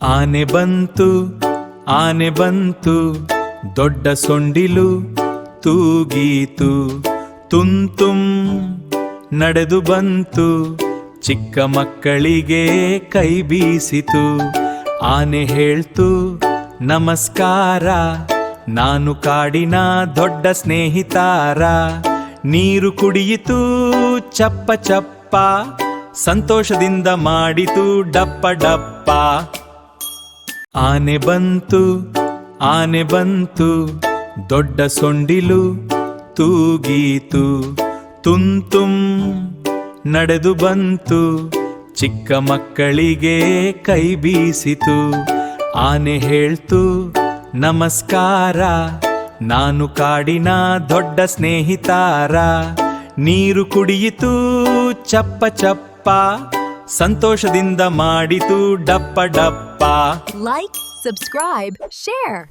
ಆನೆ ಬಂತು ಆನೆ ಬಂತು ದೊಡ್ಡ ಸೊಂಡಿಲು ತೂಗೀತು ತುಂತುಂ ನಡೆದು ಬಂತು ಚಿಕ್ಕ ಮಕ್ಕಳಿಗೆ ಕೈ ಬೀಸಿತು ಆನೆ ಹೇಳ್ತು ನಮಸ್ಕಾರ ನಾನು ಕಾಡಿನ ದೊಡ್ಡ ಸ್ನೇಹಿತಾರ ನೀರು ಕುಡಿಯಿತು ಚಪ್ಪ ಚಪ್ಪ ಸಂತೋಷದಿಂದ ಮಾಡಿತು ಡಪ್ಪ ಡಪ್ಪ ಆನೆ ಬಂತು ದೊಡ್ಡ ಸೊಂಡಿಲು ತೂಗೀತು ತುಂತುಂ ನಡೆದು ಬಂತು ಚಿಕ್ಕ ಮಕ್ಕಳಿಗೆ ಕೈ ಬೀಸಿತು ಆನೆ ಹೇಳ್ತು ನಮಸ್ಕಾರ ನಾನು ಕಾಡಿನ ದೊಡ್ಡ ಸ್ನೇಹಿತಾರ ನೀರು ಕುಡಿಯಿತು ಚಪ್ಪ ಚಪ್ಪ ಸಂತೋಷದಿಂದ ಮಾಡಿತು ಡಪ್ಪ ಡಪ್ಪ Like, subscribe, share.